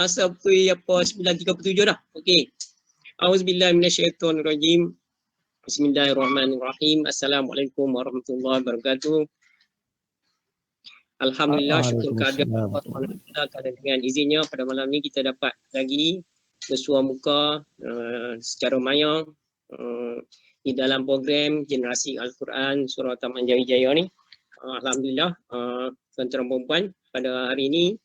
Sampai apa 9.37 dah. Okey. Auzubillahi minasyaitonirrajim. Bismillahirrahmanirrahim. Assalamualaikum warahmatullahi wabarakatuh. Alhamdulillah, syukur kehadiran Allah SWT, kerana dengan izinnya pada malam ni kita dapat lagi bersua muka secara maya di dalam program Generasi Al-Quran Surau Taman Jaya ni. Alhamdulillah, tuan-tuan dan puan-puan, pada hari ini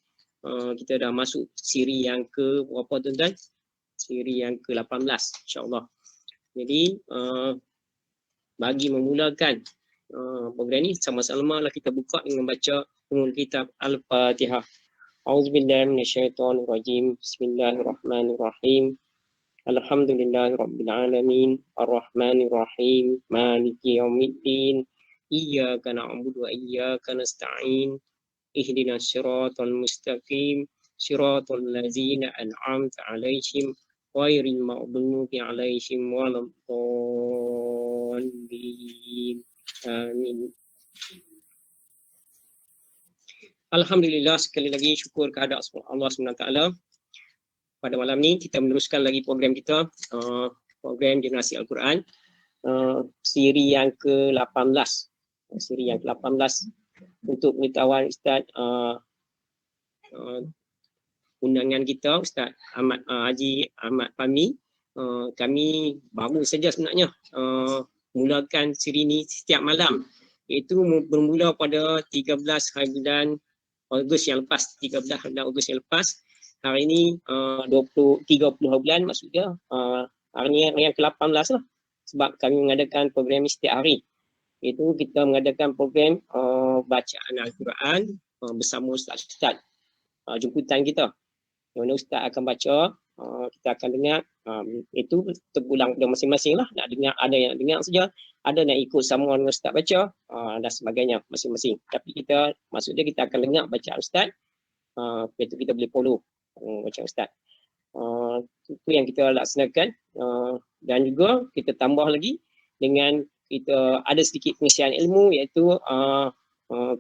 kita dah masuk siri yang ke berapa tuan-tuan? Siri yang ke-18 insya-Allah. Jadi bagi memulakan program ni, sama-sama lah kita buka dengan baca kitab Al-Fatihah. Auzubillahi minasyaitonirrajim. Bismillahirrahmanirrahim. Alhamdulillahirabbil alamin, arrahmanirrahim, maliki yaumiddin, iyyaka na'budu wa iyyaka nasta'in, ihdinas siratal mustaqim, siratal ladzina an'amta 'alaihim ghairil maghdubi 'alaihim waladdallin. Amin. Alhamdulillah, sekali lagi syukur kehadirat Allah SWT. Pada malam ni kita meneruskan lagi program kita, program Generasi Al-Quran, siri yang ke-18. Siri yang ke-18 untuk pengetahuan Ustaz, undangan kita Ustaz Haji Ahmad Fahmi. Kami baru saja sebenarnya mulakan siri ni setiap malam, iaitu bermula pada 13 hari bulan Ogos yang lepas, 13 bulan Ogos yang lepas. Hari ini 30 hari bulan, maksudnya hari ni yang ke-18 lah, sebab kami mengadakan program setiap hari. Itu kita mengadakan program bacaan Al-Quran bersama Ustaz-Ustaz jemputan kita. Yang mana Ustaz akan baca, kita akan dengar, itu terpulang pada masing-masing lah. Nak dengar, ada yang nak dengar saja, ada nak ikut sama dengan Ustaz baca dan sebagainya masing-masing. Tapi kita, maksudnya kita akan dengar bacaan Ustaz, itu kita boleh follow bacaan Ustaz. Itu yang kita laksanakan, dan juga kita tambah lagi dengan kita ada sedikit pengisian ilmu, iaitu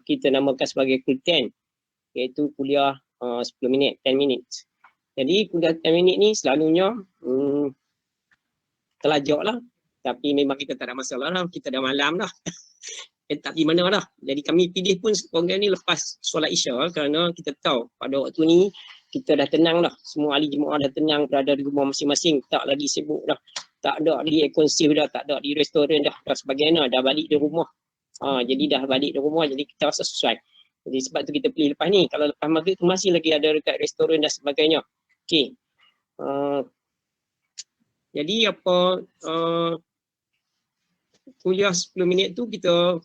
kita namakan sebagai Kulten, iaitu kuliah 10 minit, 10 minutes. Jadi kuliah 10 minit ni selalunya telajak lah, tapi memang kita tak ada masalah lah, kita dah malam dah. Tak di mana dah. Jadi kami pilih pun program ni lepas solat Isya, kerana kita tahu pada waktu ni kita dah tenang dah. Semua ahli jemaah dah tenang, berada di rumah masing-masing, tak lagi sibuk dah. Tak ada di konsif dah, tak ada di restoran dah, dan sebagainya, dah balik di rumah. Jadi dah balik di rumah, jadi kita rasa sesuai. Jadi sebab tu kita pilih lepas ni. Kalau lepas maghrib tu masih lagi ada dekat restoran dan sebagainya. Okey. Jadi apa, kuliah 10 minit tu kita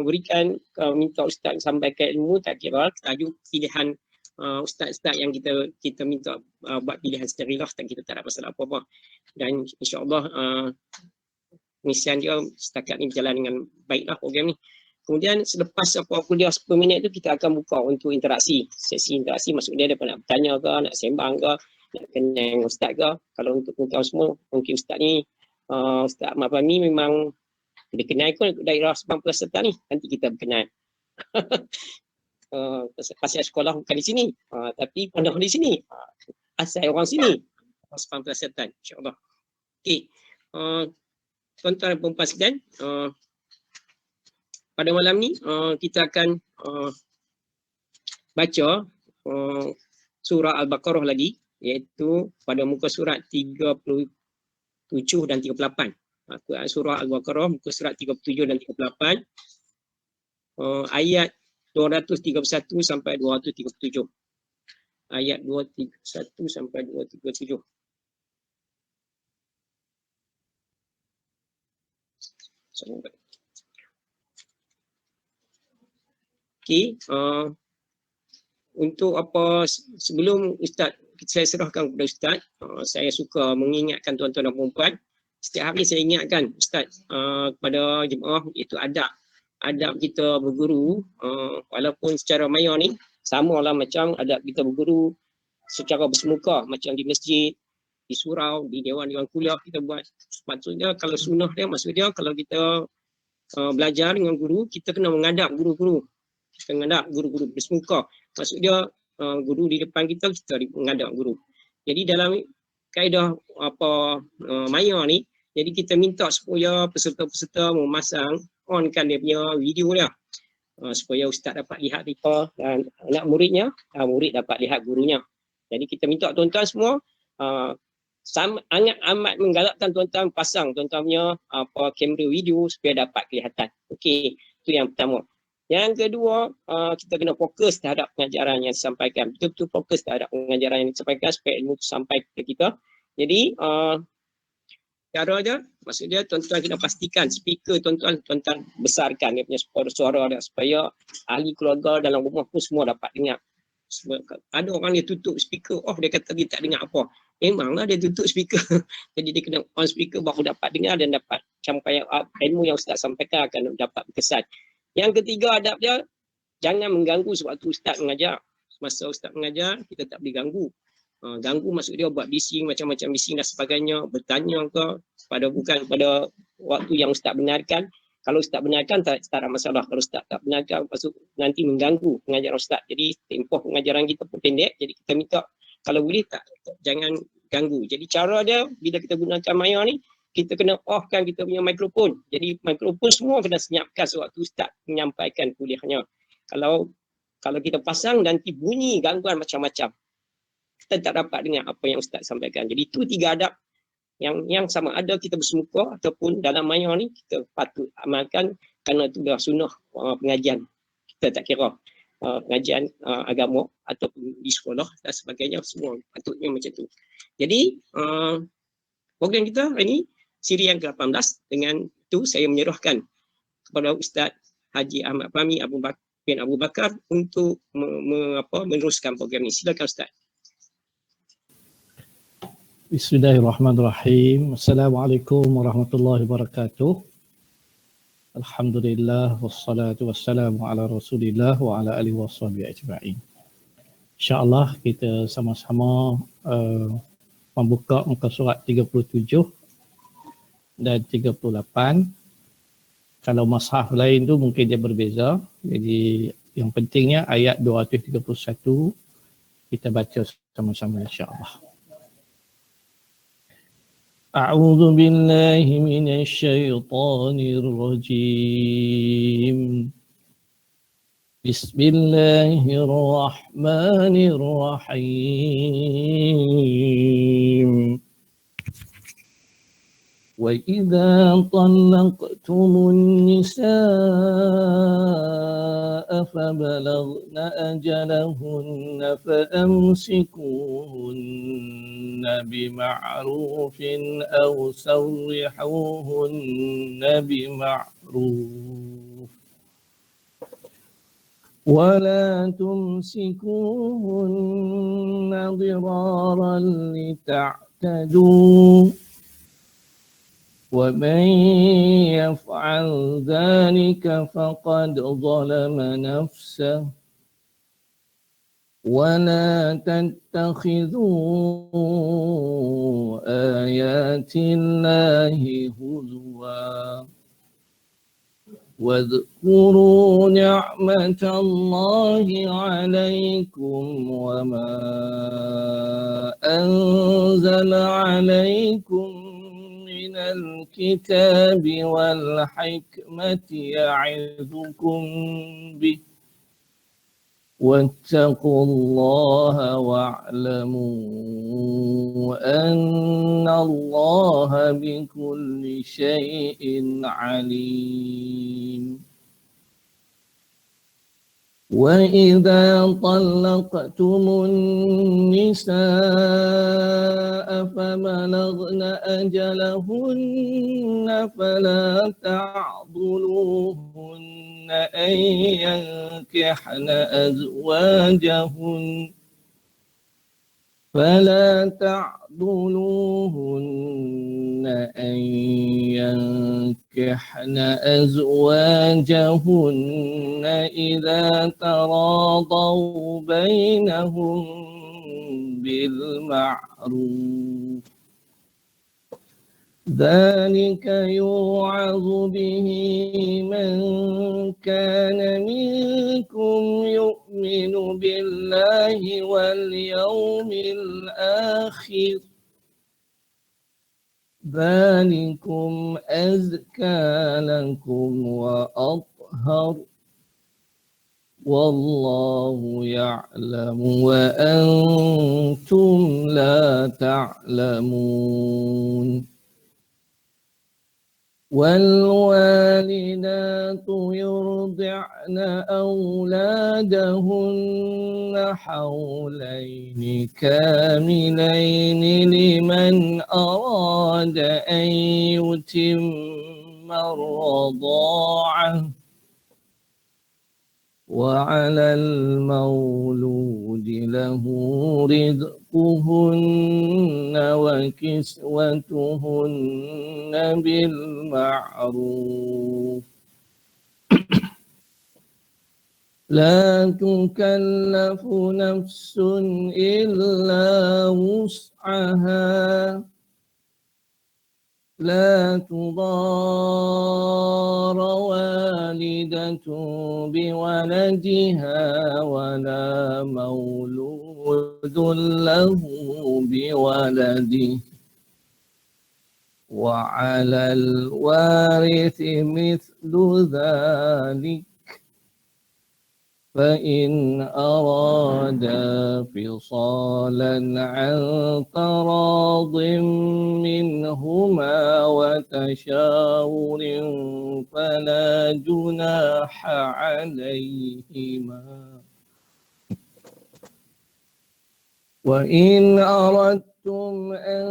berikan, minta Ustaz sampaikan ilmu, tak kira tajuk pilihan Ustaz-Ustaz yang kita minta buat pilihan sendiri lah, kita tak ada masalah apa-apa. Dan insyaAllah misian dia setakat ni berjalan dengan baiklah program ni. Kemudian selepas kuliah 10 minit tu kita akan buka untuk interaksi, sesi interaksi, maksudnya dia nak bertanya ke, nak sembang ke, nak kenal Ustaz ke. Kalau untuk pengetahuan semua, mungkin Ustaz ni, Ustaz Ahmad Fahmi memang dia kenal kot daerah 90 peserta ni, nanti kita berkenal. Pasal sekolah bukan di sini, tapi pondok di sini, asal orang sini, 90 peserta insyaAllah. Okey, tuan-tuan dan puan-puan sekalian, pada malam ni kita akan baca surah Al-Baqarah lagi, iaitu pada muka surat 37 dan 38. Surah Al-Baqarah muka surat 37 dan 38, ayat 231 sampai 237. Ayat 231 sampai 237. Okey, untuk apa, sebelum Ustaz saya serahkan kepada Ustaz, saya suka mengingatkan tuan-tuan dan puan-puan, setiap hari saya ingatkan Ustaz kepada jemaah, itu adab kita berguru, walaupun secara maya ni samalah macam adab kita berguru secara bersemuka, macam di masjid, di surau, di dewan-dewan kuliah kita buat. Maksudnya kalau sunnah dia, maksudnya kalau kita belajar dengan guru, kita kena mengadap guru-guru. Kita mengadap guru-guru bersemuka. Maksudnya guru di depan kita, kita menghadap guru. Jadi dalam kaedah maya ni, jadi kita minta supaya peserta-peserta memasang onkan dia punya video dia, supaya ustaz dapat lihat kita dan anak muridnya, murid dapat lihat gurunya. Jadi kita minta tuan-tuan semua sangat amat menggalakkan tuan-tuan pasang tuan-tuan punya kamera video supaya dapat kelihatan. Okey, itu yang pertama. Yang kedua, kita kena fokus terhadap pengajaran yang disampaikan. Betul-betul fokus terhadap pengajaran yang disampaikan supaya ilmu itu sampai ke kita. Jadi, cara dia, maksudnya tuan-tuan kena pastikan speaker tuan-tuan besarkan dia punya suara dia supaya ahli keluarga dalam rumah pun semua dapat dengar. Ada orang dia tutup speaker, dia kata dia tak dengar apa. Memanglah dia tutup speaker. Jadi dia kena on speaker baru dapat dengar dan dapat sampai ilmu yang ustaz sampaikan akan dapat berkesan. Yang ketiga adab dia, jangan mengganggu sewaktu ustaz mengajar. Masa ustaz mengajar, kita tak boleh ganggu. Ganggu maksud dia buat bising, macam-macam bising dan sebagainya, bertanya ke bukan pada waktu yang ustaz benarkan. Kalau ustaz benarkan tak ada masalah. Kalau ustaz tak benarkan, maksud nanti mengganggu pengajaran ustaz. Jadi tempoh pengajaran kita pun pendek, jadi kita minta kalau boleh jangan ganggu. Jadi cara dia bila kita gunakan maya ni, kita kena offkan kita punya mikrofon. Jadi mikrofon semua kena senyapkan sewaktu ustaz menyampaikan kuliahnya. Kalau kita pasang nanti bunyi gangguan macam-macam, kita tak dapat dengar apa yang ustaz sampaikan. Jadi itu 3 adab yang sama ada kita bersemuka ataupun dalam maya ni kita patut amalkan, kerana itu dah sunnah pengajian. Kita tak kira pengajian agama ataupun di sekolah dan sebagainya, semua patutnya macam tu. Jadi program kita hari ini siri yang ke-18. Dengan itu saya menyerahkan kepada Ustaz Haji Ahmad Fahmi bin Abu Bakar untuk meneruskan program ini. Silakan Ustaz. Bismillahirrahmanirrahim. Assalamualaikum warahmatullahi wabarakatuh. Alhamdulillah wassalatu wassalamu ala Rasulillah wa ala alihi washabihi ajma'in. InsyaAllah kita sama-sama membuka muka surat 37 dan 38. Kalau mushaf lain tu mungkin dia berbeza. Jadi yang pentingnya ayat 231 kita baca sama-sama insya-Allah. A'udzu billahi minasy syaithanir rajim. Bismillahirrahmanirrahim. وَإِذَا طَلَّقْتُمُ النِّسَاءَ فَبَلَغْنَ أَجَلَهُنَّ فَأَمْسِكُوهُنَّ بِمَعْرُوفٍ أَوْ سَرِّحُوهُنَّ بِمَعْرُوفٍ وَلَا تُمْسِكُوهُنَّ ضِرَارًا لِتَعْتَدُوا وَمَنْ يَفْعَلْ ذَلِكَ فَقَدْ ظَلَمَ نَفْسَهُ وَلَا تَتَّخِذُوا آيَاتِ اللَّهِ هُزُوًا وَاذْكُرُوا نِعْمَةَ اللَّهِ عَلَيْكُمْ وَمَا أَنْزَلَ عَلَيْكُمْ من الكتاب والحكمة يعظكم به واتقوا الله واعلموا أن الله بكل شيء عليم. وَإِذَا طَلَّقْتُمُ النِّسَاءَ فَبَلَغْنَ أَجَلَهُنَّ فَلَا تَعْضُلُوهُنَّ أَن يَنكِحْنَ أَزْوَاجَهُنَّ أن ينكحن أزواجهن إذا تراضوا بينهم بالمعروف ذلك يوعظ به من كان منكم يؤمن بالله واليوم الآخر ذلكم أزكى لكم وأطهر والله يعلم وأنتم لا تعلمون والوالدات يرضعن أولادهن حولين كاملين لمن أراد أن يتم الرضاعة وعلى المولود له رزقهن وكسوتهن بالمعروف لا تكلف نفس إلا وسعها لا تضار والدة بولدها ولا مولود له بولده وعلى الوارث مثل ذلك فإن أرادا فصالا عن تراض منهما وتشاور فلا جناح عليهما وإن أردتم أن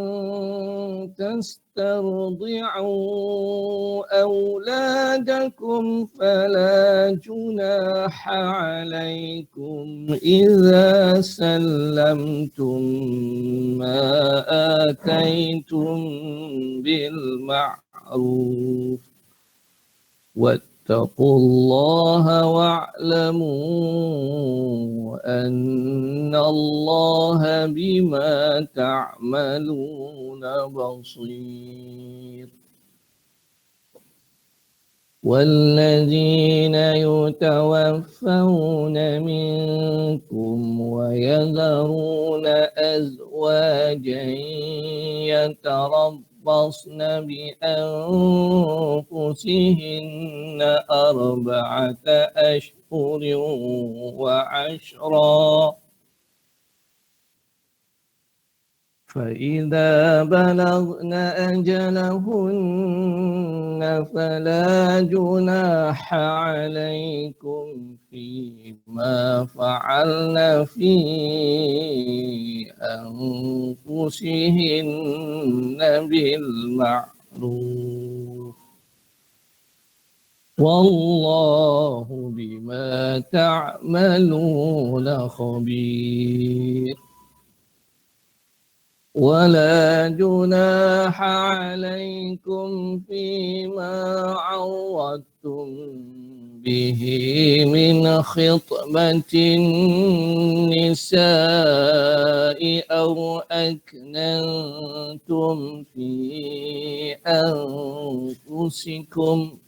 تسترضعوا أولادكم فلا جناح عليكم إذا سلمتم ما آتيتم بالمعروف واتقوا الله واعلموا أن الله بما تعملون بصير والذين يتوفون منكم ويذرون أزواجا يتربصن بأنفسهن 4 أشهر وعشرا فإذا بلغن أجلهن فلا جناح عليكم فيما فعلن في أنفسهن بالمعروف والله بما تعملون خبير ولا جناح عليكم فيما عرضتم به من خطبة النساء أو أكننتم في أنفسكم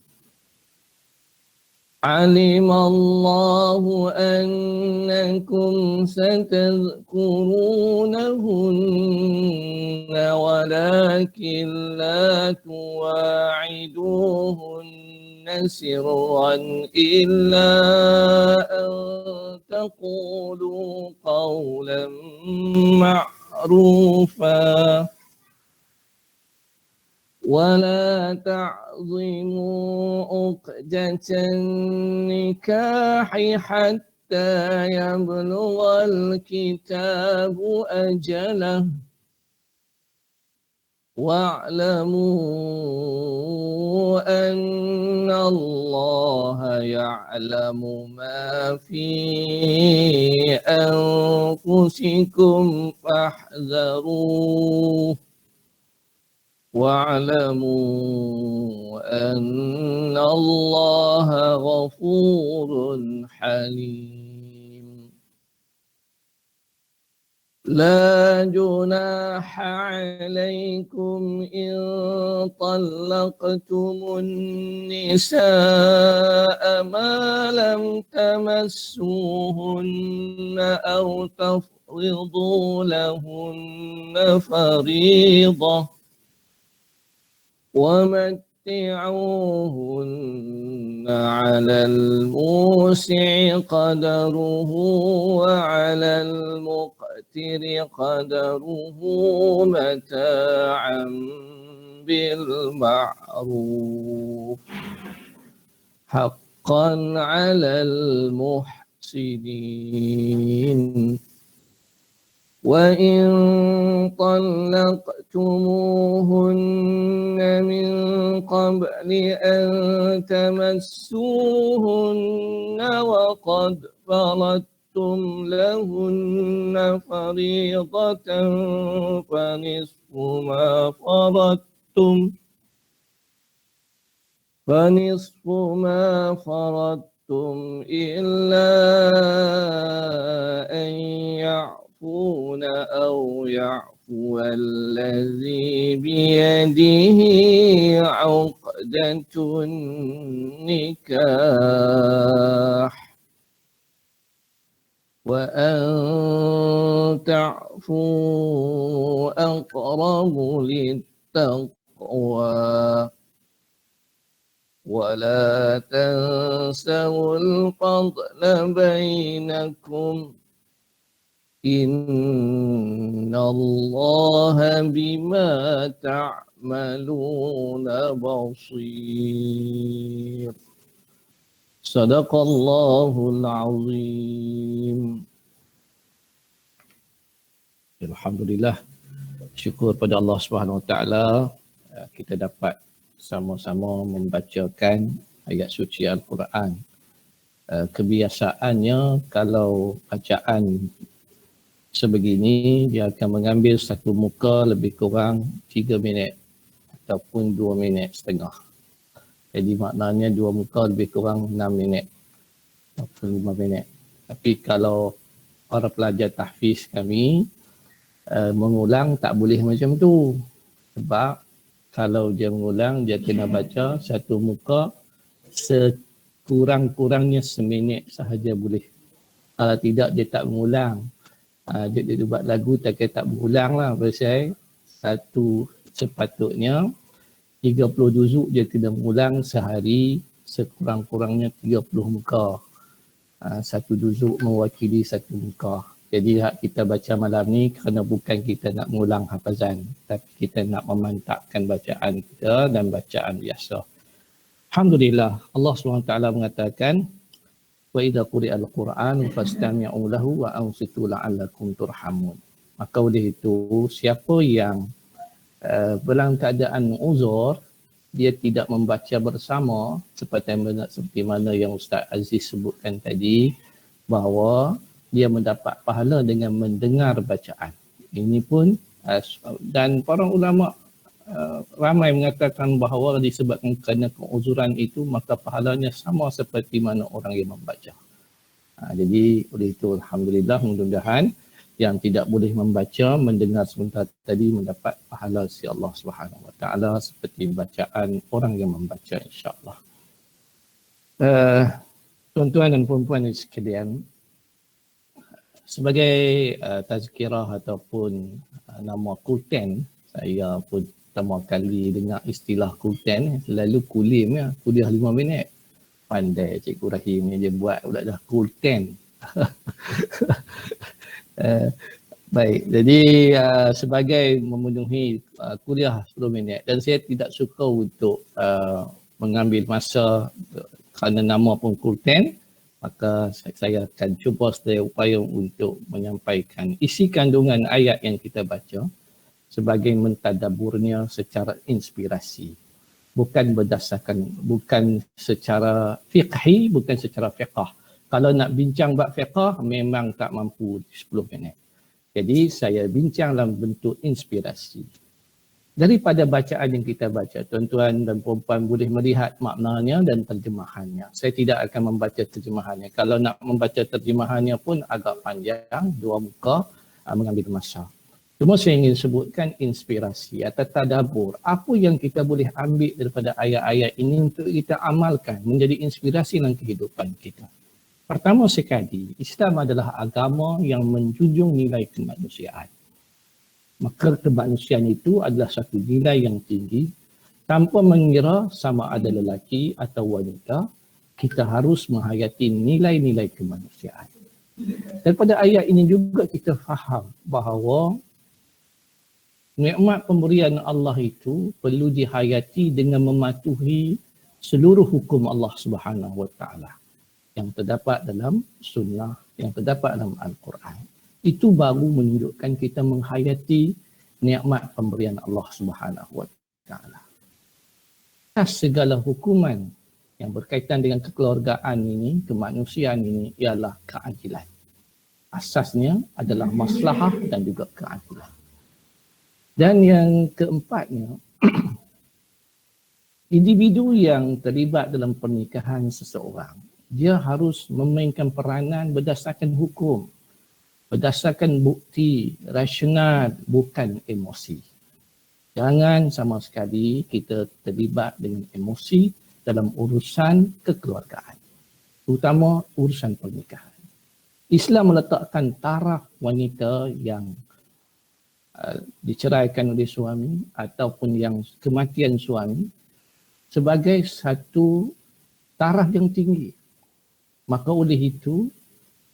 علم الله أنكم ستذكرونهن ولكن لا تواعدوهن سرا إلا أن تقولوا قولا معروفا ولا تعظموا عقدة النكاح حتى يبلغ الكتاب أجله واعلموا أن الله يعلم ما في أنفسكم فاحذروه واعلموا أن الله غفور حليم لا جناح عليكم إن طلقتم النساء ما لم تمسوهن أو تفرضوا لهن فريضة ومتعوهن على الموسع قدره وعلى المقتر قدره متاعا بالمعروف حقا على المحسنين. وإن طلقتموهن من قبل أن تمسوهن وقد فرضتم لهن فريضة فنصف ما فرضتم إلا أن يعفون أو يعفو الذي بيده عقدة النكاح وأن تعفوا أقرب للتقوى ولا تنسوا الفضل بينكم إن الله بما تعملون بصير. صدق الله العظيم. Alhamdulillah, syukur pada Allah Subhanahu Wa Taala kita dapat sama-sama membacakan ayat suci Al-Quran. Kebiasaannya kalau bacaan sebegini dia akan mengambil satu muka lebih kurang 3 minit ataupun 2 minit setengah. Jadi maknanya 2 muka lebih kurang 6 minit ataupun 5 minit. Tapi kalau para pelajar tahfiz kami mengulang tak boleh macam tu. Sebab kalau dia mengulang dia kena baca satu muka sekurang-kurangnya seminit sahaja boleh. Kalau tidak dia tak mengulang. Dia buat lagu tak berulang lah. Pasal satu sepatutnya 30 juzuk dia kena mengulang sehari sekurang-kurangnya 30 muka. Satu juzuk mewakili satu muka. Jadi hak kita baca malam ni kerana bukan kita nak mengulang hafazan, tapi kita nak memantapkan bacaan kita dan bacaan biasa. Alhamdulillah, Allah SWT mengatakan wa idza quri'al Qur'an fastami'u lahu wa ansitu la'allakum turhamun. Maka oleh itu siapa yang dalam keadaan uzur dia tidak membaca bersama seperti mana yang Ustaz Aziz sebutkan tadi, bahawa dia mendapat pahala dengan mendengar bacaan. Ini pun dan para ulama ramai mengatakan bahawa disebabkan kerana keuzuran itu maka pahalanya sama seperti mana orang yang membaca. Jadi oleh itu alhamdulillah, mudah-mudahan yang tidak boleh membaca mendengar sebentar tadi mendapat pahala si Allah Subhanahu Wa Taala seperti bacaan orang yang membaca, insya-Allah. Tuan-tuan dan puan-puan sekalian, sebagai tazkirah ataupun nama Kulten, saya pun pertama kali dengar istilah Kulten, selalu kulim ya, kuliah 5 minit. Pandai Cikgu Rahim ni dia buat pula dah Kulten. Baik, jadi sebagai memenuhi kuliah 10 minit dan saya tidak suka untuk mengambil masa kerana nama pun Kulten, maka saya akan cuba sedaya upaya untuk menyampaikan isi kandungan ayat yang kita baca sebagai mentadaburnya secara inspirasi. Bukan berdasarkan, bukan secara fiqhi, bukan secara fiqah. Kalau nak bincang bab fiqah, memang tak mampu 10 minit. Jadi saya bincang dalam bentuk inspirasi. Daripada bacaan yang kita baca, tuan-tuan dan puan-puan boleh melihat maknanya dan terjemahannya. Saya tidak akan membaca terjemahannya. Kalau nak membaca terjemahannya pun agak panjang, 2 muka. mengambil masa. Cuma saya ingin sebutkan inspirasi atau tadabbur. Apa yang kita boleh ambil daripada ayat-ayat ini untuk kita amalkan menjadi inspirasi dalam kehidupan kita. Pertama sekali, Islam adalah agama yang menjunjung nilai kemanusiaan. Maka kemanusiaan itu adalah satu nilai yang tinggi. Tanpa mengira sama ada lelaki atau wanita, kita harus menghayati nilai-nilai kemanusiaan. Daripada ayat ini juga kita faham bahawa nikmat pemberian Allah itu perlu dihayati dengan mematuhi seluruh hukum Allah Subhanahu Wa Taala yang terdapat dalam sunnah, yang terdapat dalam Al-Quran. Itu baru menunjukkan kita menghayati nikmat pemberian Allah Subhanahu Wa Taala. Atas segala hukuman yang berkaitan dengan kekeluargaan ini, kemanusiaan ini ialah keadilan. Asasnya adalah maslahah dan juga keadilan. Dan yang keempatnya, individu yang terlibat dalam pernikahan seseorang, dia harus memainkan peranan berdasarkan hukum, berdasarkan bukti rasional, bukan emosi. Jangan sama sekali kita terlibat dengan emosi dalam urusan kekeluargaan, terutama urusan pernikahan. Islam meletakkan taraf wanita yang diceraikan oleh suami ataupun yang kematian suami sebagai satu taraf yang tinggi. Maka oleh itu,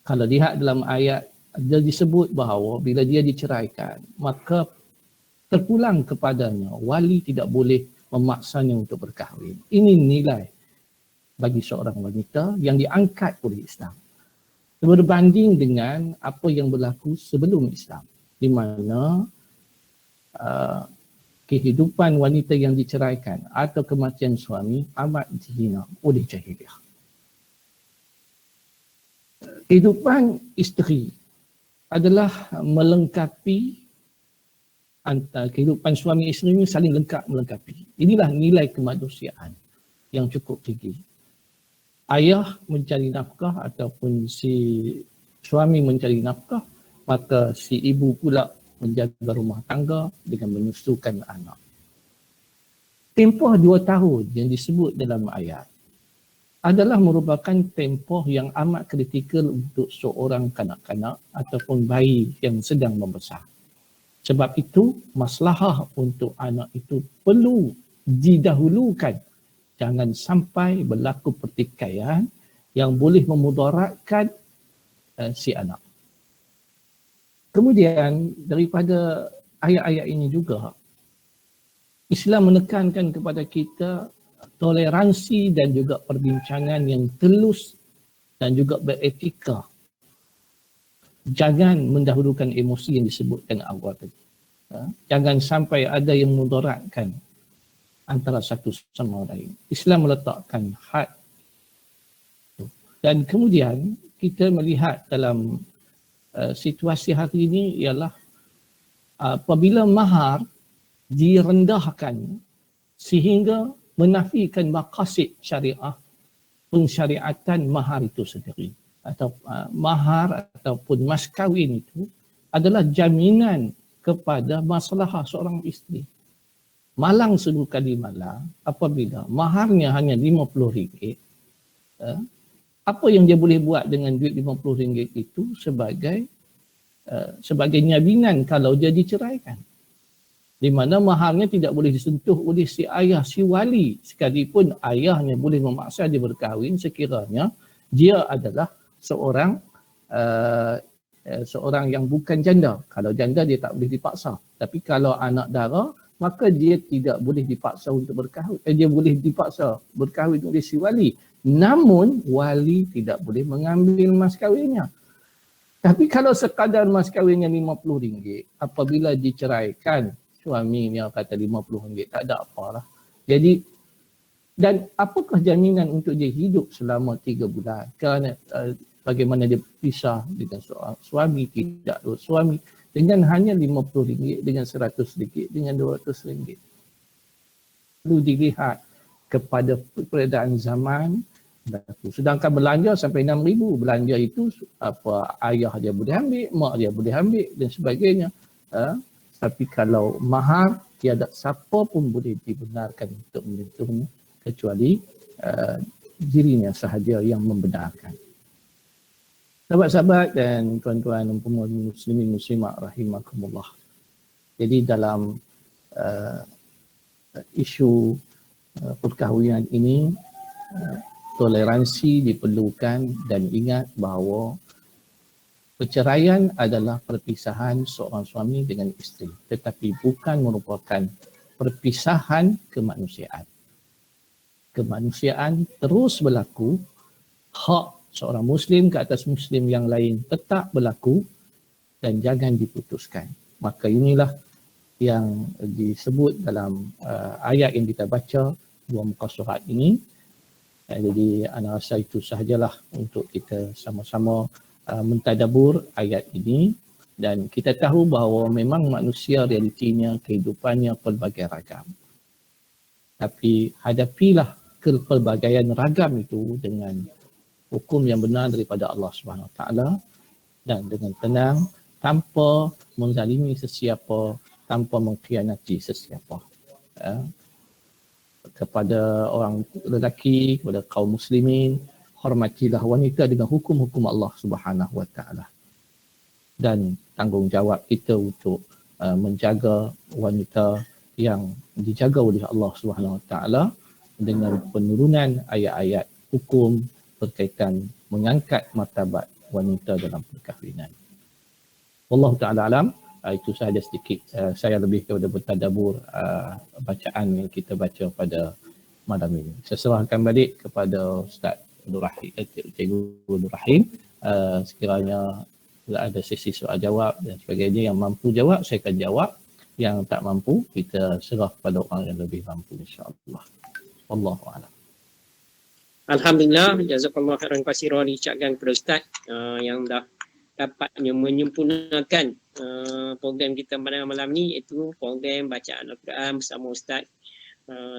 kalau lihat dalam ayat, dia disebut bahawa bila dia diceraikan, maka terpulang kepadanya, wali tidak boleh memaksanya untuk berkahwin. Ini nilai bagi seorang wanita yang diangkat oleh Islam. Berbanding dengan apa yang berlaku sebelum Islam, di mana kehidupan wanita yang diceraikan atau kematian suami amat dihina oleh jahiliah. Kehidupan isteri adalah melengkapi antara kehidupan suami isteri ini, saling lengkap melengkapi. Inilah nilai kemanusiaan yang cukup tinggi. Ayah mencari nafkah ataupun si suami mencari nafkah, maka si ibu pula menjaga rumah tangga dengan menyusukan anak. Tempoh 2 tahun yang disebut dalam ayat adalah merupakan tempoh yang amat kritikal untuk seorang kanak-kanak ataupun bayi yang sedang membesar. Sebab itu, maslahah untuk anak itu perlu didahulukan. Jangan sampai berlaku pertikaian yang boleh memudaratkan si anak. Kemudian daripada ayat-ayat ini juga, Islam menekankan kepada kita toleransi dan juga perbincangan yang telus dan juga beretika. Jangan mendahulukan emosi yang disebutkan awal tadi. Jangan sampai ada yang mudaratkan antara satu sama lain. Islam meletakkan had. Dan kemudian kita melihat dalam situasi hari ini ialah apabila mahar direndahkan sehingga menafikan maqasid syariah, pensyariatan mahar itu sendiri, atau mahar ataupun mas kahwin itu adalah jaminan kepada maslahah seorang isteri. Malang satu kali malang apabila maharnya hanya RM50, apa yang dia boleh buat dengan duit RM50 itu sebagai jaminan kalau dia diceraikan. Di mana maharnya tidak boleh disentuh oleh si ayah, si wali, sekalipun ayahnya boleh memaksa dia berkahwin sekiranya dia adalah seorang yang bukan janda. Kalau janda dia tak boleh dipaksa. Tapi kalau anak dara, maka dia tidak boleh dipaksa untuk berkahwin. Dia boleh dipaksa berkahwin oleh si wali. Namun wali tidak boleh mengambil mas kahwinnya. Tapi kalau sekadar mas kahwinnya RM50, apabila diceraikan, suaminya kata RM50, tak ada apalah. Jadi, dan apakah jaminan untuk dia hidup selama 3 bulan? Kerana bagaimana dia pisah dengan suami, tidak suami, dengan hanya RM50, dengan RM100, dengan RM200. Perlu dilihat kepada perbezaan zaman berlaku. Sedangkan belanja sampai 6,000, belanja itu apa ayah dia boleh ambil, mak dia boleh ambil dan sebagainya. Tapi kalau mahar, tiada siapa pun boleh dibenarkan untuk menyentuhnya kecuali dirinya sahaja yang membenarkan. Sahabat-sahabat dan tuan-tuan dan puan muslimin muslimat rahimakumullah. Jadi dalam isu perkahwinan ini, toleransi diperlukan dan ingat bahawa perceraian adalah perpisahan seorang suami dengan isteri, tetapi bukan merupakan perpisahan kemanusiaan. Kemanusiaan terus berlaku, hak seorang muslim ke atas muslim yang lain tetap berlaku dan jangan diputuskan. Maka inilah yang disebut dalam ayat yang kita baca, dua muka surat ini. Jadi ana rasa itu sahajalah untuk kita sama-sama mentadabur ayat ini, dan kita tahu bahawa memang manusia realitinya, kehidupannya pelbagai ragam. Tapi hadapilah kepelbagaian ragam itu dengan hukum yang benar daripada Allah Subhanahu Wa Taala dan dengan tenang, tanpa menzalimi sesiapa, tanpa mengkhianati sesiapa. Kepada orang lelaki, kepada kaum muslimin, hormatilah wanita dengan hukum-hukum Allah Subhanahu Wa Taala. Dan tanggungjawab kita untuk menjaga wanita yang dijaga oleh Allah Subhanahu Wa Taala dengan penurunan ayat-ayat hukum berkaitan mengangkat martabat wanita dalam perkahwinan. Wallahu taala alam. Itu sahaja sedikit saya lebih kepada bertadabur bacaan yang kita baca pada malam ini. Saya serahkan balik kepada Ustaz Abdul Rahim, Cikgu Abdul Rahim. Sekiranya ada sesi soal jawab dan sebagainya, yang mampu jawab saya akan jawab, yang tak mampu kita serah kepada orang yang lebih mampu, insya-Allah. Wallahu a'lam. Alhamdulillah, jazakallahu khairan katsiran diucapkan kepada Ustaz yang dah dapatnya menyempurnakan program kita pada malam ni, iaitu program bacaan Al-Quran bersama Ustaz.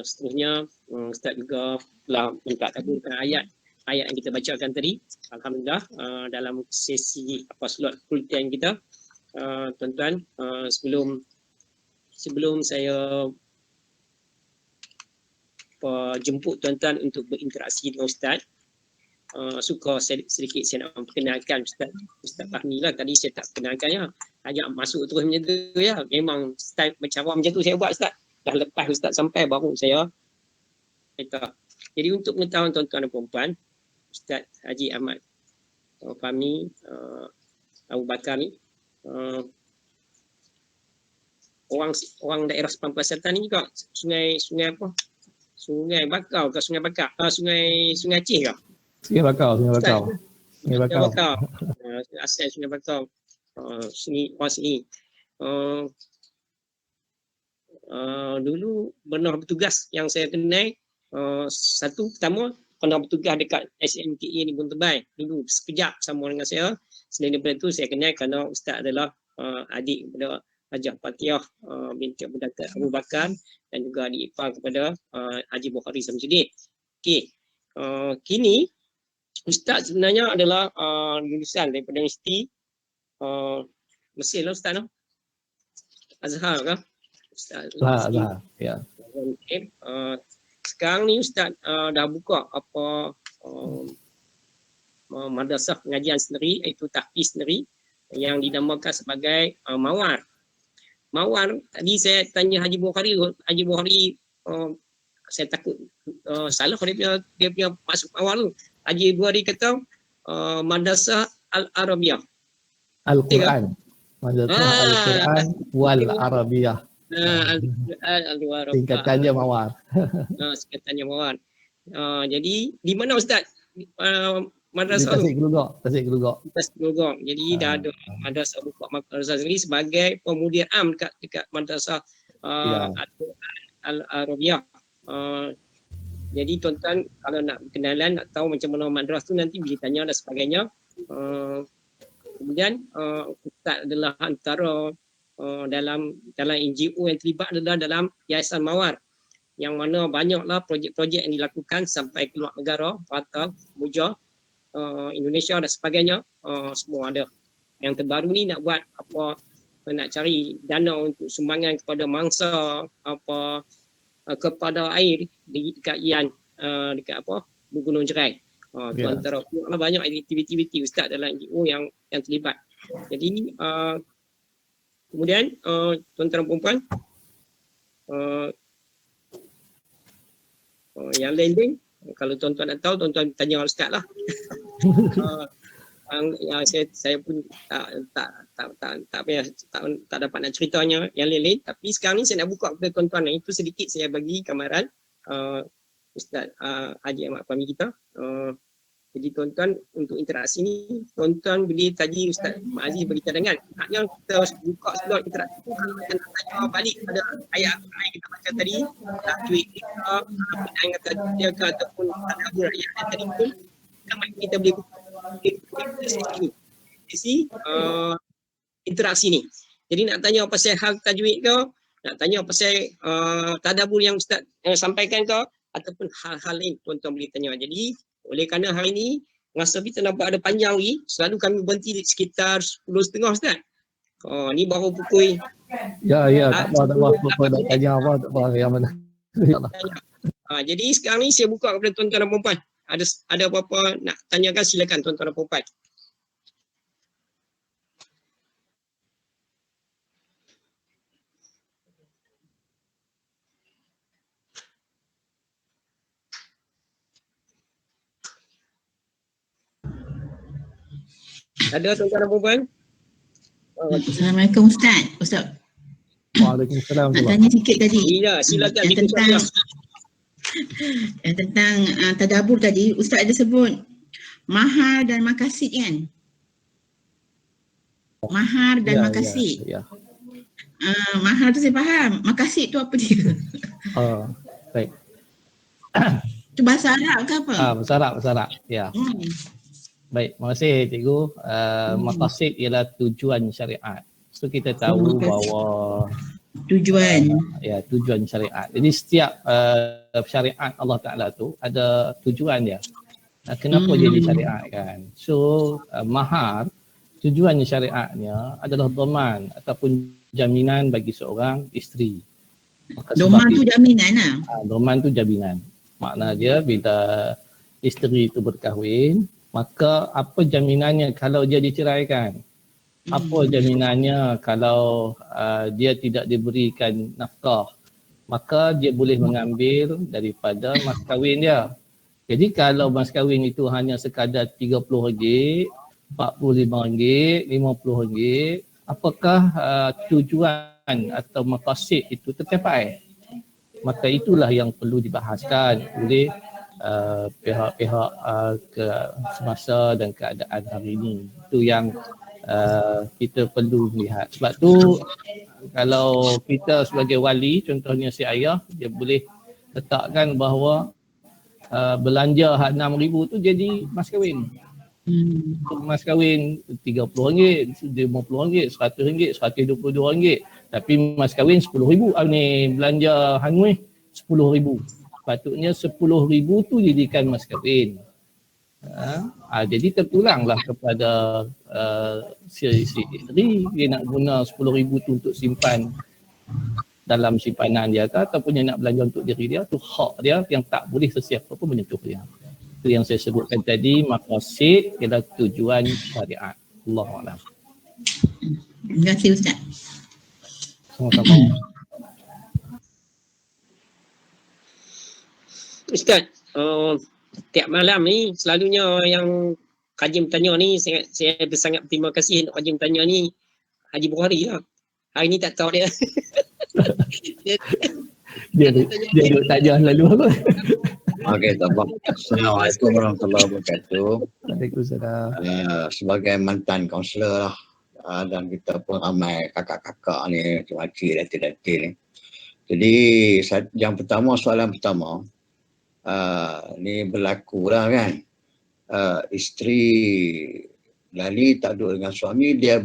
Seterusnya Ustaz juga telah mentadabburkan ayat yang kita bacakan tadi. Alhamdulillah, dalam sesi slot kultian kita, tuan-tuan, sebelum saya jemput tuan-tuan untuk berinteraksi dengan Ustaz, suka sedikit saya nak memperkenalkan Ustaz Fahmi lah. Tadi saya tak perkenalkan ya, ajak masuk terus macam tu ya. Memang style cara macam tu saya buat Ustaz. Dah lepas Ustaz sampai baru saya kata. Jadi untuk pengetahuan tuan-tuan dan puan-puan, Ustaz Haji Ahmad Fahmi Abu Bakar ni orang daerah Pampas Selatan ni juga. Sungai apa? Sungai Bakau ke Sungai Bakar? Sungai Aceh ke? Sungai Bakau. Asal Sungai Bakau. Sini. Dulu pernah bertugas yang saya kenal. Satu pertama pernah bertugas dekat SMKA ni pun Tebal. Dulu sekejap sama dengan saya. Selain daripada itu saya kenal kerana Ustaz adalah adik kepada Hajah Fatihah binti Abu Bakar dan juga adik ipar kepada Haji Bukhari Samsudin. Okey. Kini Ustaz sebenarnya adalah lulusan daripada Universiti Mesir lah Ustaz, no? Azhar ke? Azhar, ya. Sekarang ni Ustaz dah buka madrasah pengajian sendiri, iaitu tahfiz sendiri yang dinamakan sebagai Mawar. Mawar, tadi saya tanya Haji Bukhari, saya takut salah dia punya masuk awal tu. Haji Bukhari kata Madrasah Al-Arabiyah. Al-Quran. Madrasah Al-Quran wal Arabiyah. Al-Arabiyah. Singkatannya Mawar. Singkatannya Mawar. Jadi di mana Ustaz? Madrasah Tasik Gelugok. Jadi dah ada madrasah buka madrasah sendiri sebagai pemudir am dekat madrasah Al-Arabiyah. Jadi tuan-tuan kalau nak kenalan, nak tahu macam mana madrasah tu, nanti boleh tanya dan sebagainya. Kemudian Ustaz adalah antara dalam NGO yang terlibat adalah dalam Yayasan Mawar. yang mana banyaklah projek-projek yang dilakukan sampai keluar negara, Qatar, Muja, Indonesia dan sebagainya, semua ada. Yang terbaru ni nak buat apa, nak cari dana untuk sumbangan kepada mangsa apa, kepada air dekat Ian, dekat apa, Gunung Jerai. Tu antara banyak aktiviti ustaz dalam NGO yang terlibat. Jadi kemudian tuan-tuan dan puan-puan, yang lain-lain kalau tuan-tuan nak tahu, tuan-tuan tanya ustaz lah. Yang saya pun tak dapat nak ceritanya yang lain-lain, tapi sekarang ni saya nak buka kepada tuan-tuan, itu sedikit saya bagi gambaran Ustaz Haji Ahmad Fahmi kita. Jadi tuan-tuan, untuk interaksi ni tuan-tuan boleh tadi Ustaz Mak Aziz bagi cadangan. Maknanya kita buka slot interaksi tu, kalau kita nak tanya balik pada ayat yang kita baca tadi, tweet kita, yang kata dia ke ataupun ada ayat yang tadi pun, kita boleh buka sesi interaksi ni. Jadi nak tanya pasal hal tajwid ke, nak tanya pasal tadabbur yang Ustaz sampaikan ke, ataupun hal-hal lain tuan-tuan boleh tanya. Jadi oleh kerana hari ni masa kita nampak ada panjang lagi, selalu kami berhenti di sekitar 10.30 Ustaz. Ni baru pukul. Ya, tak apa nak tanya apa, tak apa yang mana. Jadi sekarang ni saya buka kepada tuan-tuan dan puan-puan. Ada apa-apa nak tanyakan, silakan tuan-tuan dan puan-puan. Ada tuan-tuan dan puan-puan? Assalamualaikum Ustaz. Waalaikumsalam. Nak tanya sikit tadi. Ya, silakan. Yang tentang tadabbur tadi, Ustaz ada sebut mahar dan maqasid kan? Mahar dan maqasid. Ya. Mahar tu saya faham. Maqasid tu apa dia? Baik. Tu bahasa Arab ke apa? Bahasa Arab. Ya. Baik, terima kasih cikgu. Maqasid ialah tujuan syariat. So kita tahu bahawa tujuan syariat. Jadi setiap syariat Allah Ta'ala tu ada tujuan dia. Kenapa dia disyariatkan? So mahar, tujuan syariatnya adalah dhaman ataupun jaminan bagi seorang isteri. Dhaman tu jaminan lah. Dhaman tu jaminan. Makna dia bila isteri itu berkahwin, maka apa jaminannya kalau dia diceraikan? Apa jaminannya kalau dia tidak diberikan nafkah? Maka dia boleh mengambil daripada mas kahwin dia. Jadi kalau mas kahwin itu hanya sekadar RM30, RM45, RM50, apakah tujuan atau maqasid itu tercapai? Maka itulah yang perlu dibahaskan oleh pihak-pihak ke semasa dan keadaan hari ini. Itu yang kita perlu lihat. Sebab tu kalau kita sebagai wali, contohnya si ayah, dia boleh letakkan bahawa belanja RM6,000 tu jadi mas kahwin. Mas kahwin RM30, RM50, RM100, RM122. Tapi mas kahwin RM10,000. Ni belanja hangui RM10,000. Patutnya RM10,000 tu jadikan mas kahwin. Jadi terpulanglah kepada si isteri, dia nak guna RM10,000 tu untuk simpan dalam simpanan dia ataupun dia nak belanja untuk diri dia, tu hak dia yang tak boleh sesiapa pun menyentuh dia. Itu yang saya sebutkan tadi, maqasid ialah tujuan syariat. Allahuakbar. Terima kasih Ustaz. Sama-sama. Ustaz, tiap malam ni selalunya yang Haji bertanya ni, saya sangat berterima kasih untuk Haji bertanya ni, Haji Bukhari lah. Hari ni tak tahu dia. dia duk tanya lalu apa? Okey, tak apa. Assalamualaikum warahmatullahi wabarakatuh. Waalaikumsalam. Sebagai mantan kaunselor lah, dan kita pun ramai kakak-kakak ni, makcik, datin-datin ni. Jadi yang pertama, soalan pertama, ni berlaku lah kan. Isteri Lali tak duduk dengan suami, dia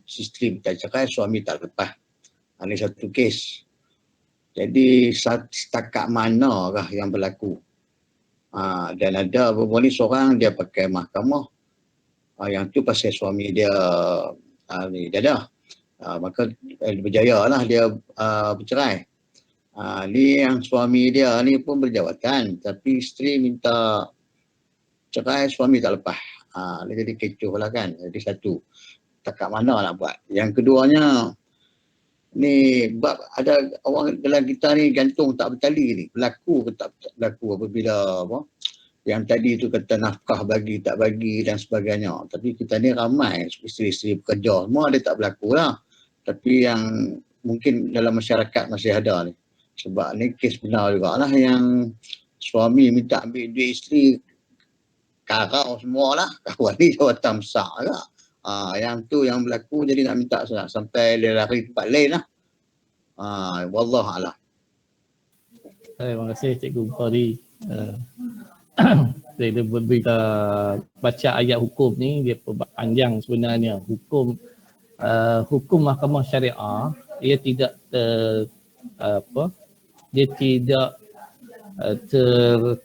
isteri minta cerai, suami tak lepas. Ini satu kes. Jadi setakat manakah yang berlaku? Dan ada beberapa ni seorang dia pakai mahkamah, yang tu pasal suami dia ni dadah, maka berjaya lah dia bercerai. Ni yang suami dia ni pun berjawatan, tapi isteri minta cerai, suami tak lepas. Dia jadi kecoh lah kan. Jadi satu, takat mana nak buat. Yang keduanya, ni bab ada orang dalam kita ni gantung tak bertali ni. Berlaku ke tak berlaku apabila yang tadi tu kata nafkah bagi tak bagi dan sebagainya. Tapi kita ni ramai isteri-isteri pekerja semua dia tak berlaku lah. Tapi yang mungkin dalam masyarakat masih ada ni. Sebab ni kes benar juga lah yang suami minta ambil duit isteri, karau semualah. Kawan ni jawatan besar lah. Yang tu yang berlaku jadi nak minta sampai dia lari tempat lain lah. Wallahualam. Terima kasih Cikgu Bukhari. Bila baca ayat hukum ni dia panjang sebenarnya. Hukum mahkamah syariah ia tidak dia tidak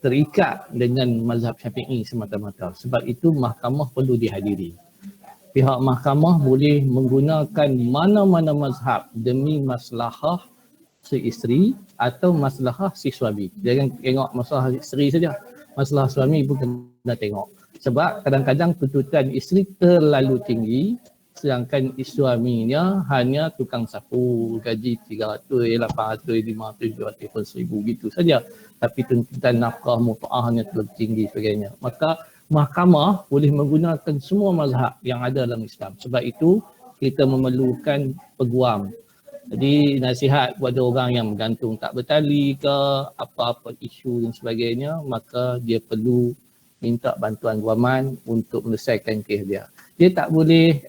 terikat dengan mazhab Syafi'i semata-mata. Sebab itu mahkamah perlu dihadiri. Pihak mahkamah boleh menggunakan mana-mana mazhab demi maslahah si isteri atau maslahah si suami. Jangan tengok masalah isteri saja. Masalah suami pun kena tengok. Sebab kadang-kadang tuntutan isteri terlalu tinggi sedangkan suaminya hanya tukang sapu, gaji 300, 800, 500, 200 pun 1000 gitu saja. Tapi tuntutan nafkah muta'ahnya terlalu tinggi sebagainya. Maka mahkamah boleh menggunakan semua mazhab yang ada dalam Islam. Sebab itu kita memerlukan peguam. Jadi nasihat kepada orang yang bergantung tak bertali ke apa-apa isu dan sebagainya, maka dia perlu minta bantuan guaman untuk menyelesaikan kes dia. Dia tak boleh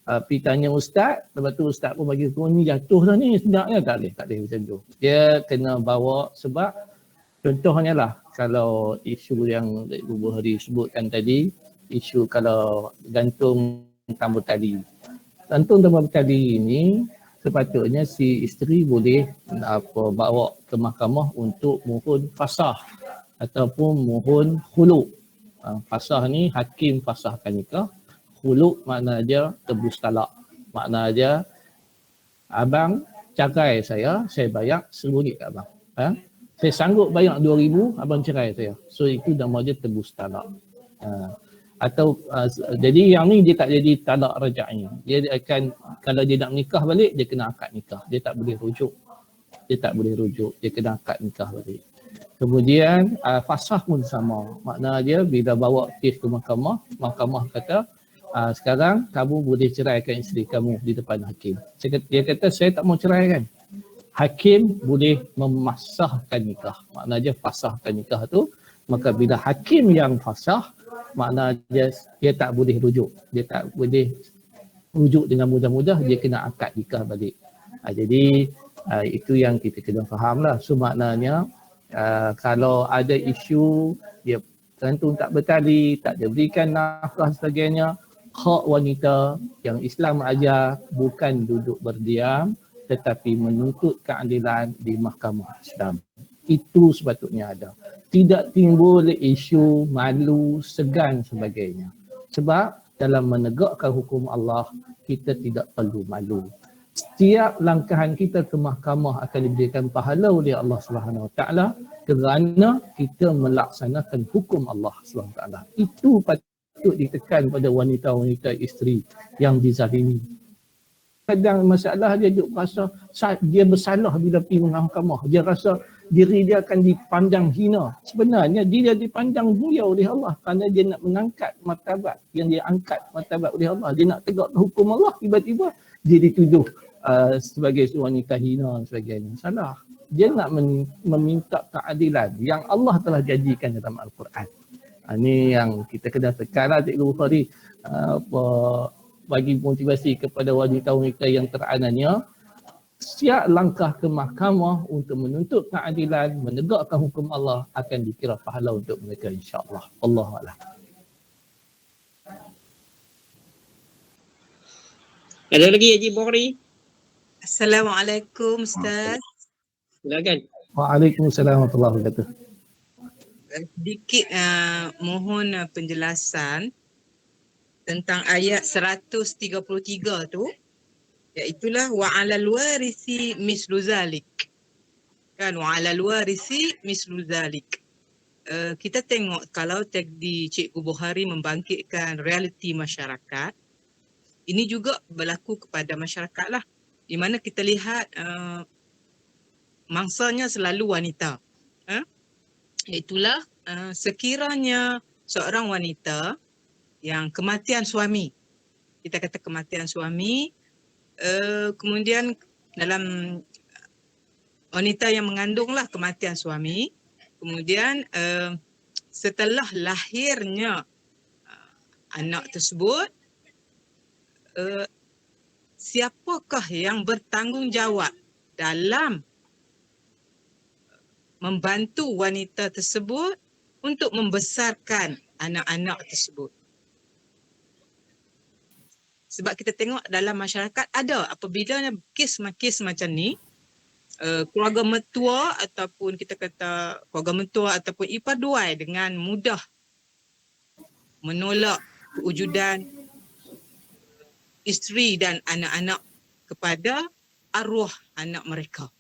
pergi tanya ustaz, lepas tu ustaz pun bagi hukum ni jatuh dah ni sebenarnya. Tak boleh macam tu. Dia kena bawa sebab contohnya lah kalau isu yang Ibu Bukhari sebutkan tadi, isu kalau gantung tambah tali. Gantung tambah tali ini sepatutnya si isteri boleh bawa ke mahkamah untuk mohon fasah ataupun mohon khuluk. Fasah ni hakim fasahkan nikah. Khuluk makna dia tebus talak. Makna dia abang cerai saya bayar RM1000 kat abang. Saya sanggup bayar 2,000, abang cerai saya. So itu nama dia tebus talak. Jadi yang ni dia tak jadi talak raja'nya. Dia akan, kalau dia nak nikah balik, dia kena akad nikah. Dia tak boleh rujuk. Dia kena akad nikah balik. Kemudian fasah pun sama. Makna dia bila bawa kes ke mahkamah, mahkamah kata sekarang kamu boleh ceraikan isteri kamu di depan hakim. Dia kata saya tak mau ceraikan. Hakim boleh memasahkan nikah. Makna dia fasahkan nikah tu. Maka bila hakim yang fasah, makna dia tak boleh rujuk. Dia tak boleh rujuk dengan mudah-mudah, dia kena akad nikah balik. Jadi itu yang kita kena faham lah. So maknanya kalau ada isu dia gantung tak bertali, tak diberikan nafkah sebagainya, hak wanita yang Islam ajar bukan duduk berdiam tetapi menuntut keadilan di mahkamah Islam. Itu sepatutnya ada. Tidak timbul isu malu, segan sebagainya. Sebab dalam menegakkan hukum Allah, kita tidak perlu malu. Setiap langkahan kita ke mahkamah akan diberikan pahala oleh Allah Subhanahu Wa Taala kerana kita melaksanakan hukum Allah Subhanahu Wa Taala. Itu patut ditekan pada wanita-wanita isteri yang dizalimi. Kadang masalah dia rasa dia bersalah bila pergi mahkamah. Dia rasa diri dia akan dipandang hina. Sebenarnya dia dipandang mulia oleh Allah kerana dia nak mengangkat martabat yang dia angkat martabat oleh Allah. Dia nak tegak hukum Allah, tiba-tiba dia dituduh sebagai wanita hina dan sebagainya. Salah. Dia nak meminta keadilan yang Allah telah janjikan dalam Al-Quran. Ini yang kita kena tekanlah Cikgu Bukhari, bagi motivasi kepada wanita-wanita yang teraniaya. Setiap langkah ke mahkamah untuk menuntut keadilan, menegakkan hukum Allah akan dikira pahala untuk mereka insya-Allah. Allahuakbar. Ada lagi Haji Bukhari? Assalamualaikum Ustaz. Silakan. Waalaikumsalam warahmatullahi wabarakatuh. Sedikit mohon penjelasan tentang ayat 133 tu, iaitulah wa 'alal warisi mislu zalik. Kan wa 'alal warisi mislu zalik. Kita tengok kalau tadi Cikgu Bukhari membangkitkan realiti masyarakat, ini juga berlaku kepada masyarakat lah. Di mana kita lihat mangsanya selalu wanita. Itulah sekiranya seorang wanita yang kematian suami, kita kata kematian suami, kemudian dalam wanita yang mengandunglah kematian suami, kemudian setelah lahirnya anak tersebut, siapakah yang bertanggungjawab dalam membantu wanita tersebut untuk membesarkan anak-anak tersebut? Sebab kita tengok dalam masyarakat ada apabila kes macam ni, keluarga mertua ataupun kita kata keluarga mertua ataupun ipaduai dengan mudah menolak kewujudan isteri dan anak-anak kepada arwah anak mereka.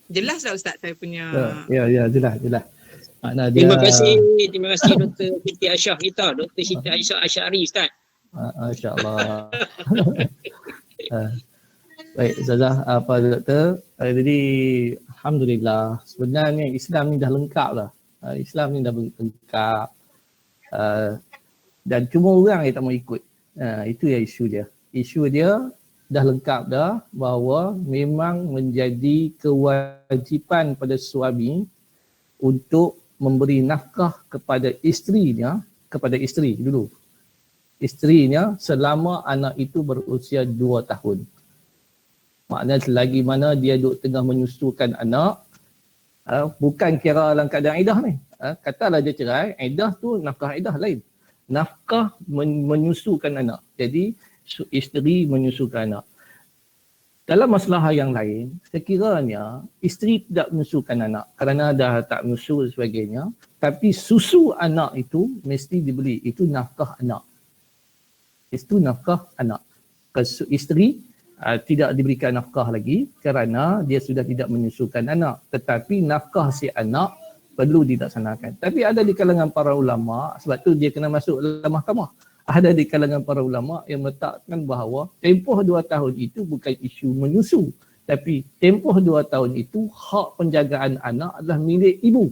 Jelas tak Ustaz saya punya? Ya, jelas. Makna dia, Terima kasih Dr. Siti Aisyah kita, Dr. Siti Aisyah Asy'ari Ustaz. Masya-Allah. Baik, Ustazah, Doktor. Jadi alhamdulillah sebenarnya Islam ni dah lengkap lah. Islam ni dah lengkap. Dan cuma orang yang tak mau ikut. Itu yang isu dia. Isu dia dah lengkap dah bahawa memang menjadi kewajipan pada suami untuk memberi nafkah kepada isterinya, kepada isteri dulu. Isterinya selama anak itu berusia 2 tahun. Maknanya selagi mana dia duduk tengah menyusukan anak, bukan kira dalam keadaan iddah ni. Katalah dia cerai, iddah tu nafkah iddah lain. Nafkah menyusukan anak. Jadi isteri menyusukan anak. Dalam masalah yang lain, sekiranya isteri tidak menyusukan anak kerana dah tak menyusu dan sebagainya, tapi susu anak itu mesti dibeli. Itu nafkah anak. Itu nafkah anak. Isteri tidak diberikan nafkah lagi kerana dia sudah tidak menyusukan anak. Tetapi nafkah si anak perlu dilaksanakan. Tapi ada di kalangan para ulama, sebab tu dia kena masuk dalam mahkamah. Ada di kalangan para ulama yang meletakkan bahawa tempoh 2 tahun itu bukan isu menyusu. Tapi tempoh 2 tahun itu hak penjagaan anak adalah milik ibu.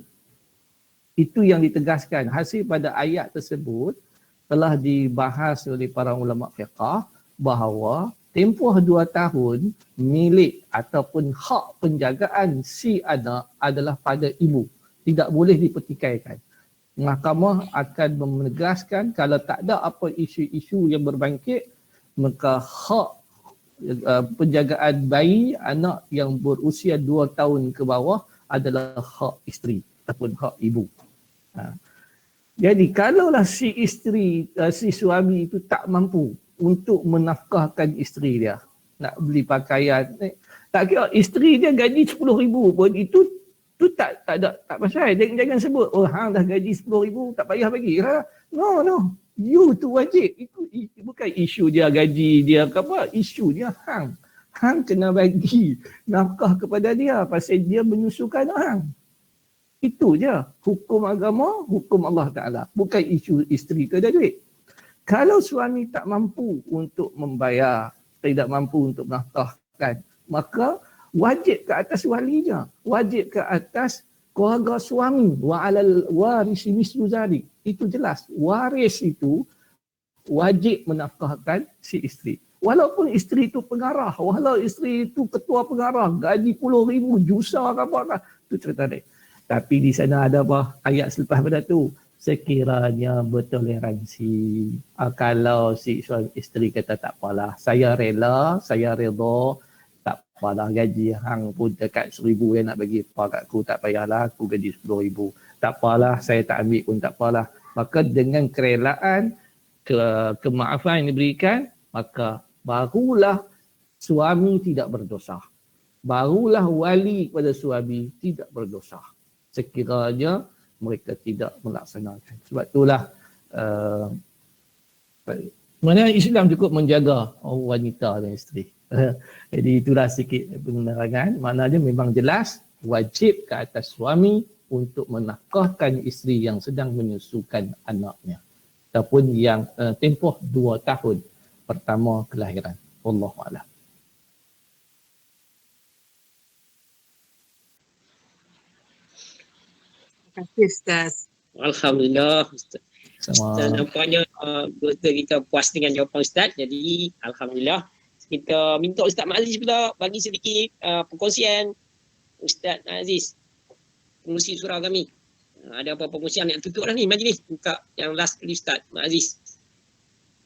Itu yang ditegaskan. Hasil pada ayat tersebut telah dibahas oleh para ulama fiqh bahawa tempoh 2 tahun milik ataupun hak penjagaan si anak adalah pada ibu. Tidak boleh dipertikaikan. Mahkamah akan menegaskan kalau tak ada apa isu-isu yang berbangkit, maka hak penjagaan bayi anak yang berusia 2 tahun ke bawah adalah hak isteri ataupun hak ibu. Jadi kalaulah si isteri, si suami itu tak mampu untuk menafkahkan isteri dia, nak beli pakaian, tak kira isteri dia gaji 10,000 pun itu tak pasal. Jangan sebut hang dah gaji 10,000 tak payah bagi. No. You tu wajib. Itu bukan isu dia gaji dia ke apa, isu dia hang. Hang kena bagi nafkah kepada dia pasal dia menyusukan hang. Itu je. Hukum agama, hukum Allah Ta'ala. Bukan isu isteri tu ada duit. Kalau suami tak mampu untuk membayar, tidak mampu untuk menafkahkan, maka wajib ke atas walinya, wajib ke atas keluarga suami. Wa 'alal warisi mislu zalik. Itu jelas. Waris itu wajib menafkahkan si isteri. Walaupun isteri itu pengarah, walau isteri itu ketua pengarah, gaji puluh ribu, jusa ke apa, itu cerita dia. Tapi di sana ada apa? Ayat selepas pada tu. Sekiranya bertoleransi. Kalau si suami isteri kata tak apalah, saya rela, saya redha, tak apalah gaji hang pun dekat 1,000 yang nak bagi apa kat aku, tak payahlah aku gaji 10,000. Tak apalah, saya tak ambil pun tak apalah. Maka dengan kerelaan, kemaafan yang diberikan, maka barulah suami tidak berdosa. barulah wali kepada suami tidak berdosa sekiranya mereka tidak melaksanakan. Sebab itulah sebenarnya Islam cukup menjaga wanita dan isteri. Jadi itulah sikit penerangan. Maknanya memang jelas wajib ke atas suami untuk menafkahkan isteri yang sedang menyusukan anaknya ataupun yang tempoh 2 tahun pertama kelahiran. Wallahu a'lam. Terima kasih Ustaz. Alhamdulillah Ustaz. Sama Nampaknya betul kita puas dengan jawapan Ustaz. Jadi Alhamdulillah. Kita minta Ustaz Aziz pula bagi sedikit perkongsian. Ustaz Aziz, pengurusi surau kami. Ada apa perkongsian yang tutup dah ni majlis. Buka yang last kali Ustaz Aziz.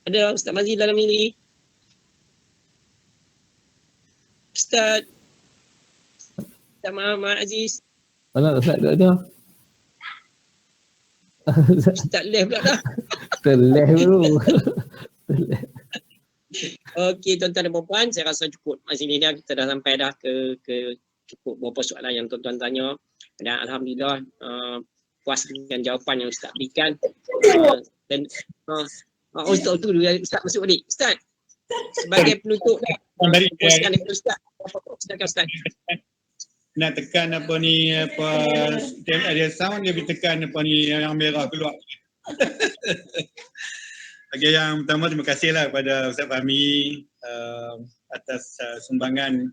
Ada Ustaz Aziz dalam ini. Ustaz Muhammad Aziz. mana Ustaz ada? Ustaz left pula dah. Terleh dulu. Okey tuan-tuan dan puan-puan, saya rasa cukup masa ni dah kita dah sampai dah ke cukup beberapa soalan yang tuan-tuan tanya dan alhamdulillah puas dengan jawapan yang Ustaz berikan. Dan Ustaz tu dulu Ustaz masuk balik. Ustaz sebagai penutup puaskan dengan Ustaz. Silakan Ustaz. Nak tekan apa ni, apa ada sound dia tekan apa ni yang merah keluar. Okay, yang pertama terima kasihlah kepada Ustaz Fahmi atas sumbangan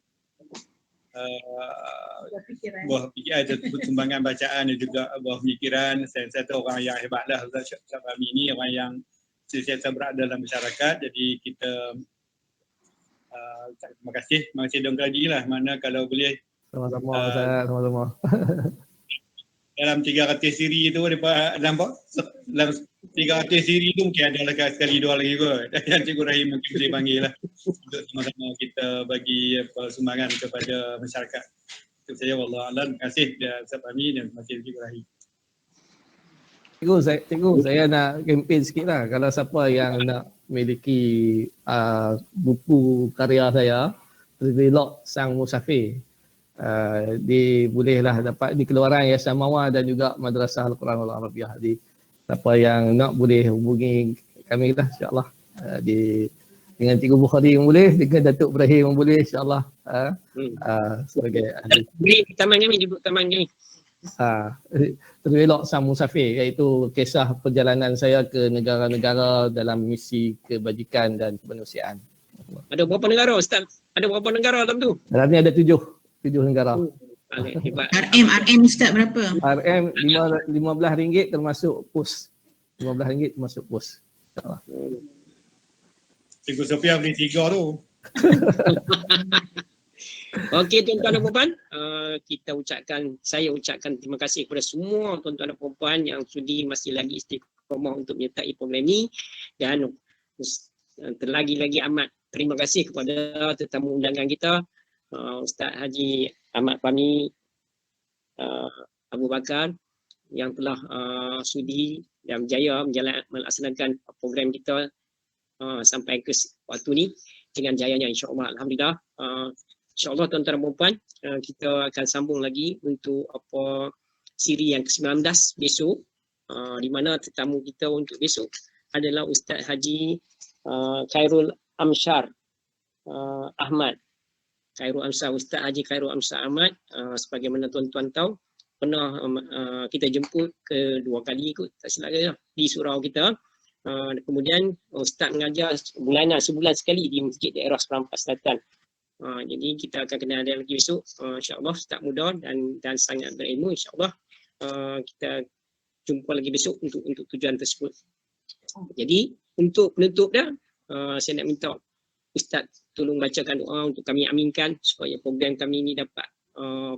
buah fikiran, sumbangan bacaan dan juga buah pemikiran. Saya tahu orang yang hebatlah Ustaz Fahmi ni, orang yang sentiasa berada dalam masyarakat. Jadi kita terima kasih dong lagi lah, mana kalau boleh Sama-sama Ustaz, sama-sama. dalam 300 siri tu nampak dalam 300 siri tu mungkin ada lah sekali dua lagi kot. Dan Cikgu Rahim mungkin boleh panggil lah untuk sama-sama kita bagi sumbangan kepada masyarakat. Itu saja, wallahualam. Terima kasih Ustaz Fahmi dan terima kasih Cikgu Rahim. Cikgu, saya nak kempen sikit lah. Kalau siapa yang nak memiliki buku karya saya, Trilog Sang Musafir, bolehlah dapat di keluaran Yayasan Mawar dan juga Madrasah Al-Quran Al-Arabiah. Jadi siapa yang nak boleh hubungi kami lah insya-Allah. Dengan Cikgu Bukhari yang boleh, dengan Datuk Ibrahim yang boleh insya-Allah. Sebagai ahli. Beri taman kami, duduk taman kami. Trilog Sang Musafir, iaitu kisah perjalanan saya ke negara-negara dalam misi kebajikan dan kemanusiaan. Ada berapa negara Ustaz? Ada berapa negara dalam tu? Dalam ni ada 7 negara. Hebat. RM Ustaz berapa? RM RM15 termasuk pos. RM15 termasuk pos. InsyaAllah. Cikgu Sofia beli 3 tu. Okey tuan-tuan dan puan-puan, saya ucapkan terima kasih kepada semua tuan-tuan dan puan-puan yang sudi masih lagi istiqamah untuk menyertai program ini, dan terlagi-lagi amat terima kasih kepada tetamu undangan kita, Ustaz Haji Ahmad Fahmi Abu Bakar yang telah sudi dan berjaya melaksanakan program kita sampai ke waktu ni dengan jayanya, insya-Allah. Alhamdulillah. InsyaAllah tuan-tuan dan puan-puan, kita akan sambung lagi untuk siri yang ke-19 besok, di mana tetamu kita untuk besok adalah Ustaz Haji Khairul Amsyar Ahmad. Ustaz Haji Khairul Amsyar Ahmad, sebagaimana tuan-tuan tahu, pernah kita jemput kedua kali ikut tak silap saya di surau kita. Kemudian Ustaz mengajar sebulan sekali di Masjid Daerah Serampas Selatan. Jadi kita akan kenal dia lagi besok, insya-Allah. Ustaz muda dan sangat berilmu, insya-Allah. Kita jumpa lagi besok untuk tujuan tersebut. Jadi untuk penutup dah, saya nak minta Ustaz tolong bacakan doa untuk kami aminkan supaya program kami ini dapat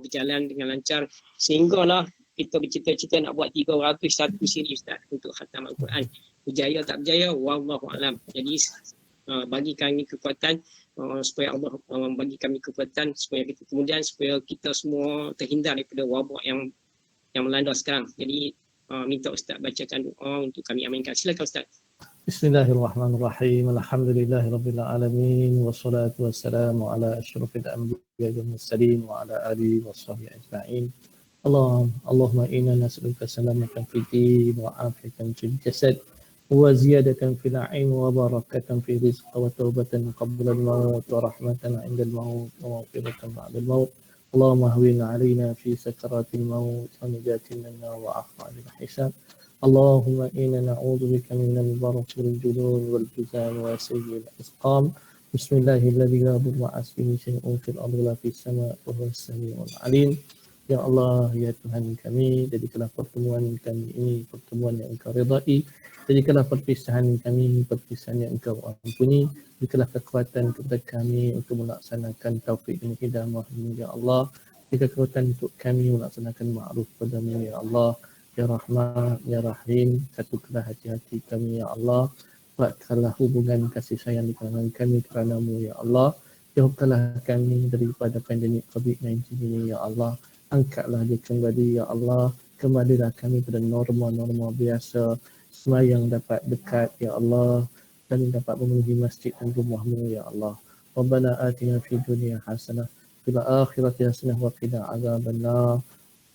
berjalan dengan lancar, sehinggalah kita bercita-cita nak buat 301 siri Ustaz untuk khatam Al-Quran. Berjaya tak berjaya, wallahu alam. Jadi bagi kami kekuatan, supaya Allah bagi kami kekuatan supaya kita semua terhindar daripada wabak yang melanda sekarang. Jadi minta Ustaz bacakan doa untuk kami aminkan. Silakan Ustaz. Bismillahirrahmanirrahim. Alhamdulillahirabbil alamin wassalatu wassalamu ala asyrafil anbiya'i wal mursalin wa ala alihi washabbihi ajma'in. Allahumma inna nas'aluka salamatan fid din wa afiyatan fil jasad wa ziyadatan fil 'ilm wa barakatan fi rizq wa taubatan qabla al-maut wa rahmatan 'inda al-maut wa maghfiratan ba'da al-maut. Allahumma hawwin 'alaina fi sakaratil maut wa najatin minna wa af'alil hisab. Allahumma inna na'udzubika minal barasi wal junun wal juzam wa sayyi'il asqam. Bismillahirrahmanirrahim. La yadurru ma'a ismihi syai'un fil ardi wa fis samaa'i wa huwas samii'ul 'aliim. Ya Allah, ya Tuhan kami, jadikanlah pertemuan kami ini pertemuan yang Engkau ridai. Jadikanlah perpisahan kami perpisahan yang Engkau ampuni. Berikanlah kekuatan kepada kami untuk melaksanakan taufik dan hidayah-Mu ya Allah. Berikan kekuatan untuk kami melaksanakan ma'ruf padamu ya Allah. Ya Rahman, Ya Rahim, satukanlah hati-hati kami ya Allah. Kuatkanlah hubungan kasih sayang di kalangan kami kerana-Mu ya Allah. Jauhkanlah kami daripada pandemik COVID-19 ini ya Allah. Angkatlah dia kembali ya Allah. Kembalilah kami pada norma-norma biasa. Semayang dapat dekat ya Allah. Dan dapat memenuhi masjid dan rumah-Mu ya Allah. Rabbana atina fid dunya hasanah fil akhirati hasanah wa qina adzabannar.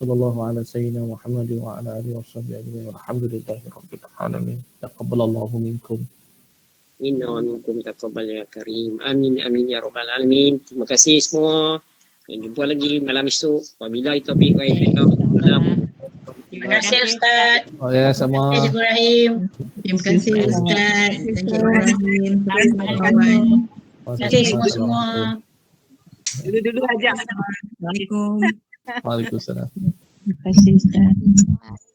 Sallallahu ala sayyidina Muhammad wa ala alihi washabbihi ajma'in. Walhamdulillahi rabbil alamin. Taqabbalallahu minkum. Inna wa minkum taqabbal ya karim. Amin amin ya rabbal alamin. Terima kasih semua. Jumpa lagi malam esok. Wabillahi taufiq wa hidayah. Terima kasih Ustaz. Oh ya, sama. Terima kasih Ibrahim. Terima kasih Ustaz. Terima kasih Ibrahim. Terima kasih semua. Dulu-dulu aja. Assalamualaikum. Waalaikumsalam. Terima kasih Ustaz.